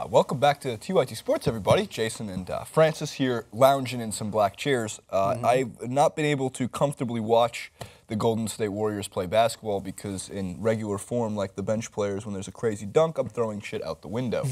Welcome back to TYT Sports, everybody. Jason and Francis here, lounging in some black chairs. I've not been able to comfortably watch the Golden State Warriors play basketball because in regular form, like the bench players, when there's a crazy dunk, I'm throwing shit out the window.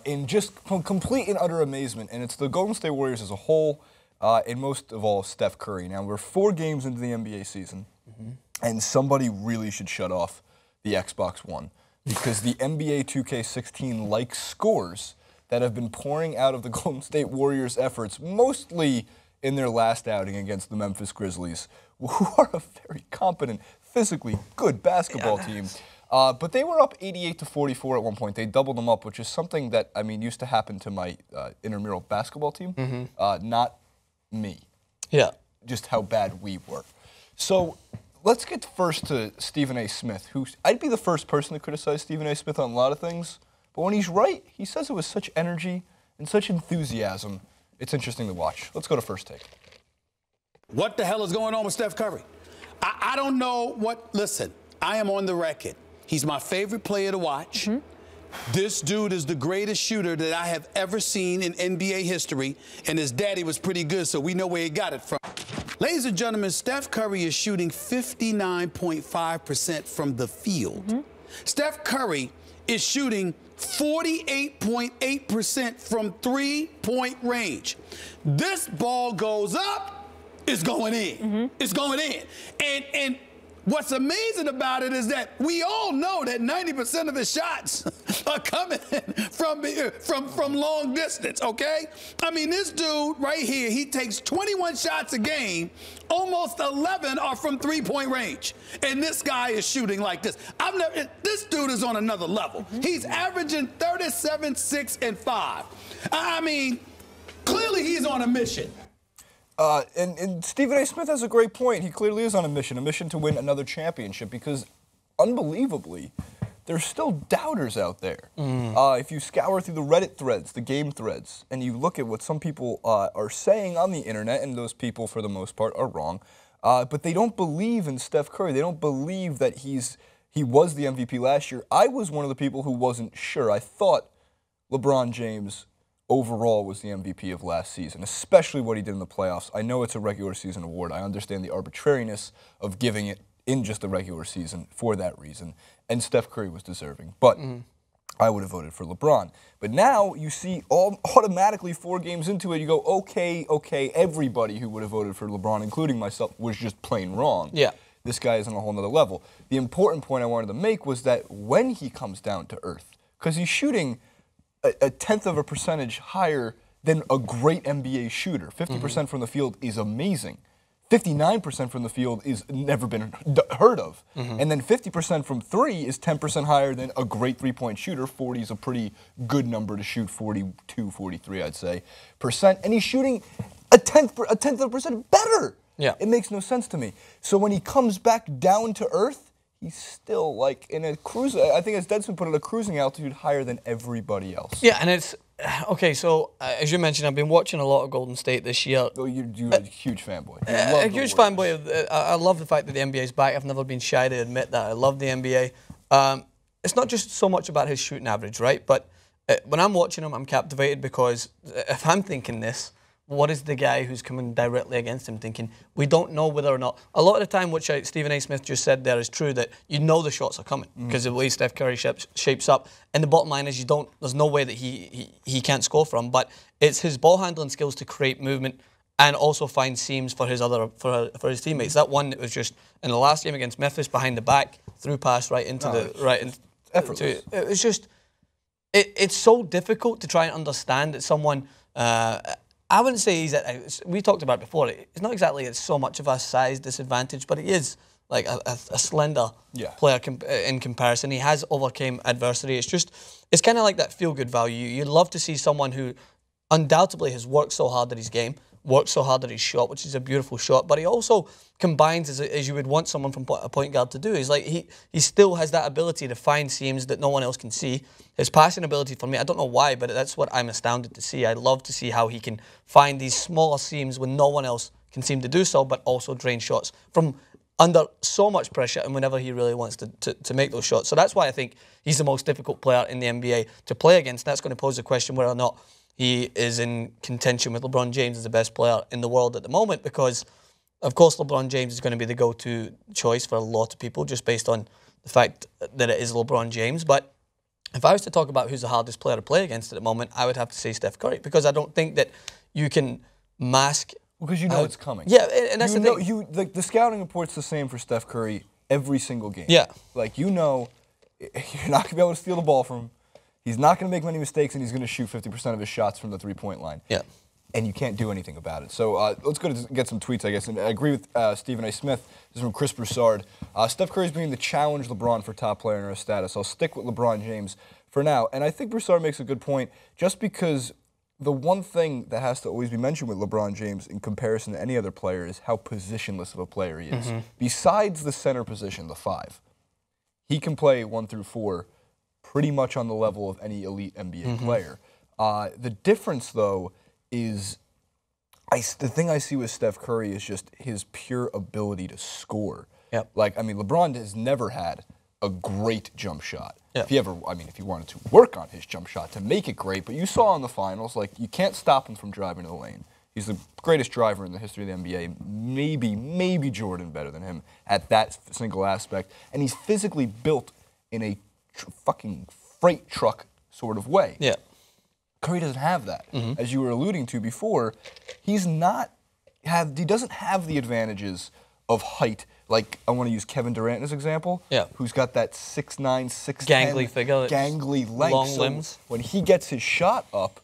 In just complete and utter amazement. And it's the Golden State Warriors as a whole, and most of all, Steph Curry. Now, we're 4 games into the NBA season, and somebody really should shut off the Xbox One. Because the NBA 2K16 likes scores that have been pouring out of the Golden State Warriors' efforts, mostly in their last outing against the Memphis Grizzlies, who are a very competent, physically good basketball team. But they were up 88-44 at one point. They doubled them up, which is something that, I mean, used to happen to my intramural basketball team, not me. Yeah. Just how bad we were. So let's get first to Stephen A. Smith, who I'd be the first person to criticize Stephen A. Smith on a lot of things, but when he's right, he says it with such energy and such enthusiasm. It's interesting to watch. Let's go to First Take. What the hell is going on with Steph Curry? I don't know what. Listen, I am on the record. He's my favorite player to watch. This dude is the greatest shooter that I have ever seen in NBA history, and his daddy was pretty good, so we know where he got it from. Ladies and gentlemen, Steph Curry is shooting 59.5% from the field. Steph Curry is shooting 48.8% from three-point range. This ball goes up, it's going in. It's going in. And what's amazing about it is that we all know that 90% of the shots are coming from long distance, okay? I mean, this dude right here, he takes 21 shots a game, almost 11 are from three-point range. And this guy is shooting like this. This dude is on another level. He's averaging 37, 6, and 5. I mean, clearly he's on a mission. And Stephen A. Smith has a great point. He clearly is on a mission to win another championship because, unbelievably, there's still doubters out there. If you scour through the Reddit threads, the game threads, and you look at what some people are saying on the internet, and those people, for the most part, are wrong, but they don't believe in Steph Curry. They don't believe that he was the MVP last year. I was one of the people who wasn't sure. I thought LeBron James overall was the MVP of last season, especially what he did in the playoffs. I know it's a regular season award. I understand the arbitrariness of giving it in just the regular season for that reason, and Steph Curry was deserving. But I would have voted for LeBron. But now you see automatically 4 games into it, you go, okay, everybody who would have voted for LeBron, including myself, was just plain wrong. Yeah. This guy is on a whole nother level. The important point I wanted to make was that when he comes down to earth, because he's shooting a tenth of a percentage higher than a great NBA shooter. 50% from the field is amazing. 59% from the field is never been heard of. And then 50% from 3 is 10% higher than a great three-point shooter. 40 is a pretty good number to shoot, 42, 43, I'd say, percent. And he's shooting a tenth of a percent better. Yeah. It makes no sense to me. So when he comes back down to earth, he's still like in a cruise. I think as Deadson put it, a cruising altitude higher than everybody else. Yeah, and it's okay. So as you mentioned, I've been watching a lot of Golden State this year. Oh, you're a huge fanboy. A huge fanboy. I love the fact that the NBA is back. I've never been shy to admit that. I love the NBA. It's not just so much about his shooting average, right? But when I'm watching him, I'm captivated because if I'm thinking this, what is the guy who's coming directly against him thinking? We don't know whether or not. A lot of the time, what Stephen A. Smith just said there is true, that you know the shots are coming because of the way Steph Curry shapes up. And the bottom line is there's no way that he can't score from. But it's his ball handling skills to create movement and also find seams for his teammates. That one that was just in the last game against Memphis, behind the back, through pass right into effortless. It was just it's so difficult to try and understand that someone. I wouldn't say he's we talked about it before. It's not exactly so much of a size disadvantage, but he is like a slender player in comparison. He has overcame adversity. It's kind of like that feel-good value. You'd love to see someone who undoubtedly has worked so hard at his game, worked so hard at his shot, which is a beautiful shot, but he also combines as you would want someone from a point guard to do. He's like he still has that ability to find seams that no one else can see. His passing ability, for me, I don't know why, but that's what I'm astounded to see. I love to see how he can find these smaller seams when no one else can seem to do so, but also drain shots from under so much pressure and whenever he really wants to make those shots. So that's why I think he's the most difficult player in the NBA to play against. That's going to pose the question whether or not he is in contention with LeBron James as the best player in the world at the moment, because, of course, LeBron James is going to be the go-to choice for a lot of people just based on the fact that it is LeBron James. But if I was to talk about who's the hardest player to play against at the moment, I would have to say Steph Curry, because I don't think that you can mask... Because you know it's coming. Yeah, and that's the thing. The scouting report's the same for Steph Curry every single game. Yeah. Like, you know, you're not going to be able to steal the ball from him. He's not going to make many mistakes, and he's going to shoot 50% of his shots from the three-point line. Yeah. And you can't do anything about it. So let's go to get some tweets, I guess. And I agree with Stephen A. Smith. This is from Chris Broussard. Steph Curry's beginning to challenge LeBron for top player in our status. I'll stick with LeBron James for now. And I think Broussard makes a good point, just because the one thing that has to always be mentioned with LeBron James in comparison to any other player is how positionless of a player he is. Besides the center position, the 5, he can play 1 through 4 pretty much on the level of any elite NBA player. The difference, though, is the thing I see with Steph Curry is just his pure ability to score. Yep. Like, I mean, LeBron has never had a great jump shot. Yep. If he ever, I mean, if he wanted to work on his jump shot to make it great, but you saw in the finals, like, you can't stop him from driving to the lane. He's the greatest driver in the history of the NBA. Maybe Jordan better than him at that single aspect. And he's physically built in a fucking freight truck sort of way. Yeah. Curry doesn't have that. As you were alluding to before, he doesn't have the advantages of height. Like, I want to use Kevin Durant as an example, who's got that 6'9", 6'10", gangly figure, gangly length. long limbs. When he gets his shot up,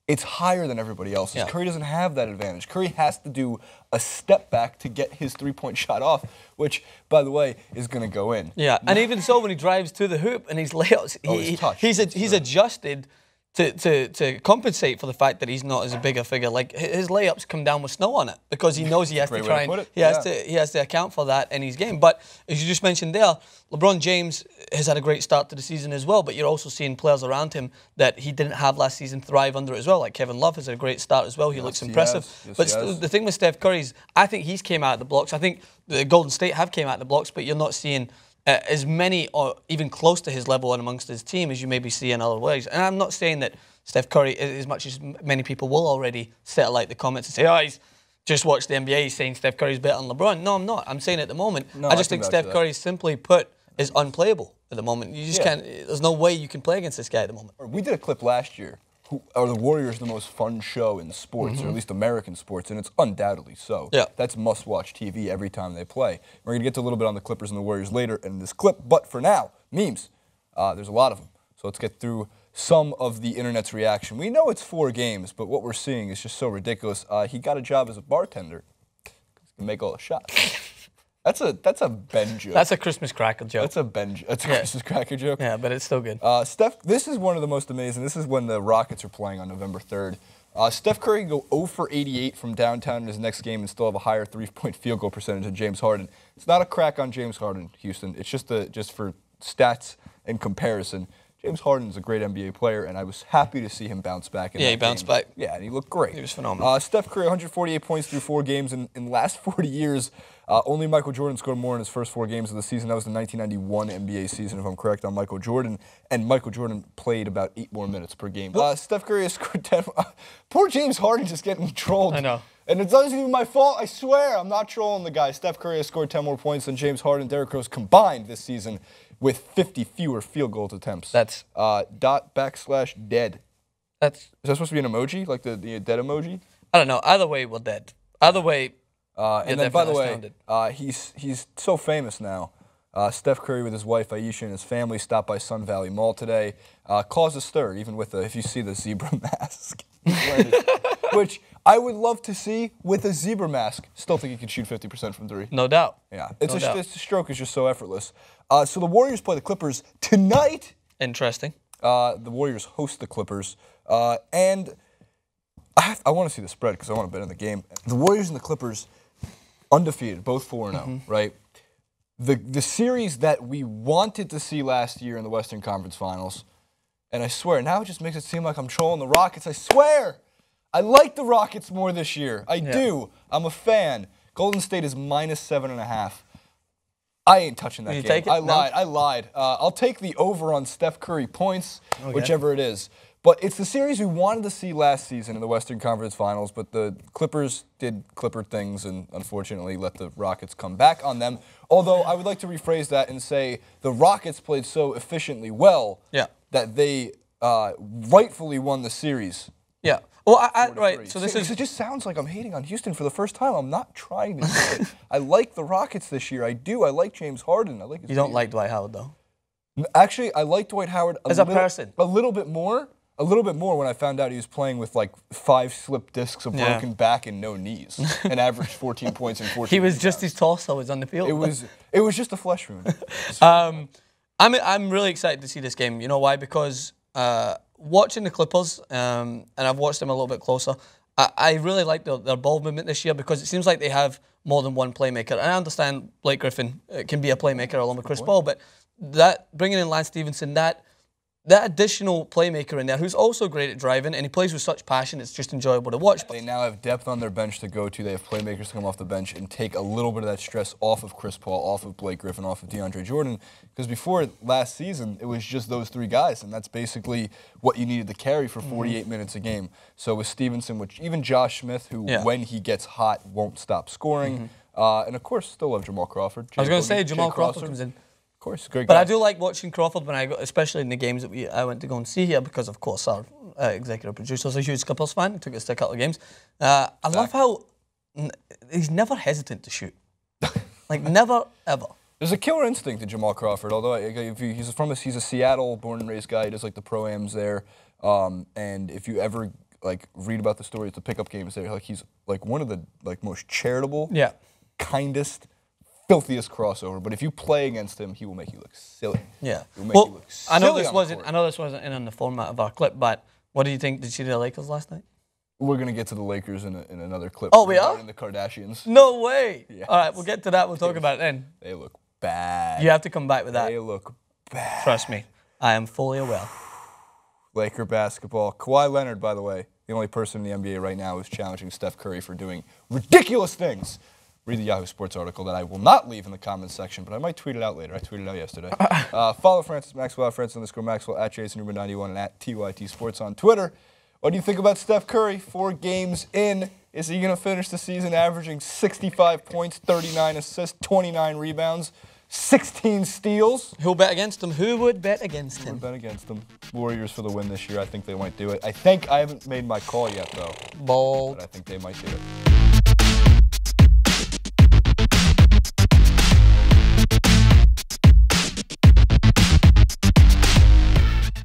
it's higher than everybody else's. Yeah. Curry doesn't have that advantage. Curry has to do a step back to get his three-point shot off, which, by the way, is going to go in. Yeah, and even so, when he drives to the hoop and his layups, he's adjusted to compensate for the fact that he's not as a bigger figure. Like, his layups come down with snow on it because he knows he has to try and he has to account for that in his game. But as you just mentioned there, LeBron James has had a great start to the season as well, but you're also seeing players around him that he didn't have last season thrive under it as well. Like Kevin Love has had a great start as well. He looks impressive. But the thing with Steph Curry is, I think he's came out of the blocks. I think the Golden State have came out of the blocks, but you're not seeing as many or even close to his level and amongst his team as you maybe see in other ways. And I'm not saying that Steph Curry, as much as many people will already settle out the comments and say, oh, he's just watched the NBA, he's saying Steph Curry's better than LeBron. No, I'm not. I'm saying at the moment, I just think Steph Curry, simply put, is unplayable at the moment. You just can't, there's no way you can play against this guy at the moment. We did a clip last year. Are the Warriors the most fun show in sports, or at least American sports? And it's undoubtedly so. Yeah. That's must-watch TV every time they play. We're going to get to a little bit on the Clippers and the Warriors later in this clip. But for now, memes. There's a lot of them. So let's get through some of the internet's reaction. We know it's 4 games, but what we're seeing is just so ridiculous. He got a job as a bartender. He can make all the shots. That's a Ben joke. That's a Christmas cracker joke. That's a Christmas cracker joke. Yeah, but it's still good. Steph, this is one of the most amazing. This is when the Rockets are playing on November 3rd. Steph Curry can go 0 for 88 from downtown in his next game and still have a higher 3-point field goal percentage than James Harden. It's not a crack on James Harden, Houston. It's just for stats and comparison. James Harden's a great NBA player, and I was happy to see him bounce back. He bounced back. Yeah, and he looked great. He was phenomenal. Steph Curry, 148 points through 4 games. In the last 40 years, only Michael Jordan scored more in his first 4 games of the season. That was the 1991 NBA season, if I'm correct on Michael Jordan. And Michael Jordan played about 8 more minutes per game. Steph Curry has scored 10. Poor James Harden just getting trolled. I know. And it doesn't even my fault. I swear, I'm not trolling the guy. Steph Curry has scored 10 more points than James Harden and Derrick Rose combined this season, with 50 fewer field goal attempts. That's ./dead. That's. Is that supposed to be an emoji, like the dead emoji? I don't know. Either way, we're dead. Either way. And then, by the way, he's so famous now. Steph Curry with his wife Aisha and his family stopped by Sun Valley Mall today. Caused a stir, even with if you see the zebra mask, which I would love to see with a zebra mask. Still think he could shoot 50% from 3. No doubt. Yeah, the stroke is just so effortless. So the Warriors play the Clippers tonight. Interesting. The Warriors host the Clippers, and I want to see the spread because I want to bet on the game. The Warriors and the Clippers, undefeated, both 4-0, right? The series that we wanted to see last year in the Western Conference Finals, and I swear, now it just makes it seem like I'm trolling the Rockets. I swear, I like the Rockets more this year. I do. I'm a fan. Golden State is -7.5. I ain't touching that Did you game. take it? I No? lied. I lied. I'll take the over on Steph Curry points, Okay. whichever it is. But it's the series we wanted to see last season in the Western Conference Finals, but the Clippers did Clipper things and unfortunately let the Rockets come back on them. Although I would like to rephrase that and say the Rockets played so efficiently well that they rightfully won the series. Yeah. Well, right. 4-3. So this It just sounds like I'm hating on Houston for the first time. I'm not trying to do it. I like the Rockets this year. I do. I like James Harden. I like his You don't team. like Dwight Howard, though? Actually, I like Dwight Howard As a person? a little bit more. A little bit more when I found out he was playing with like 5 slip discs, a broken back, and no knees, and averaged 14 points and 14 He was rebounds. just his torso was on the field. It was just a flesh wound. I'm really excited to see this game. You know why? Because watching the Clippers, and I've watched them a little bit closer, I really like their ball movement this year because it seems like they have more than one playmaker. And I understand Blake Griffin can be a playmaker along with Chris Paul, but that bringing in Lance Stevenson, that additional playmaker in there who's also great at driving and he plays with such passion, it's just enjoyable to watch. They now have depth on their bench to go to. They have playmakers to come off the bench and take a little bit of that stress off of Chris Paul, off of Blake Griffin, off of DeAndre Jordan. Because before last season, it was just those 3 guys, and that's basically what you needed to carry for 48 minutes a game. So with Stevenson, which even Josh Smith, who when he gets hot won't stop scoring, and of course still love Jamal Crawford. I was going to say Jamal Crawford comes in. Of course, great But guy. I do like watching Crawford when I go, especially in the games that I went to go and see here because, of course, our executive producer is a huge Clippers fan. He took us to a couple of games. I love how he's never hesitant to shoot. Like, never, ever. There's a killer instinct to Jamal Crawford, although he's a Seattle born and raised guy. He does like the pro-ams there. And if you ever like read about the story at the pickup games there, like he's like one of the like most charitable, kindest, filthiest crossover. But if you play against him, he will make you look silly. Yeah. He'll make you look silly I know this on the wasn't. court. I know this wasn't in on the format of our clip, but what do you think? Did you see the Lakers last night? We're gonna get to the Lakers in another clip. Oh, we are? In the Kardashians. No way. Yes. All right, we'll get to that. We'll talk about it then. They look bad. You have to come back with that. They look bad. Trust me, I am fully aware. Laker basketball. Kawhi Leonard, by the way, the only person in the NBA right now who's challenging Steph Curry for doing ridiculous things. Read the Yahoo Sports article that I will not leave in the comments section, but I might tweet it out later. I tweeted it out yesterday. Follow Francis Maxwell, Francis_Maxwell, at JasonRuben91, and at TYT Sports on Twitter. What do you think about Steph Curry? 4 games in. Is he going to finish the season averaging 65 points, 39 assists, 29 rebounds, 16 steals? Who'll bet against him? Who would bet against him? Bet against them. Warriors for the win this year. I think they might do it. I haven't made my call yet, though. Bold. But I think they might do it.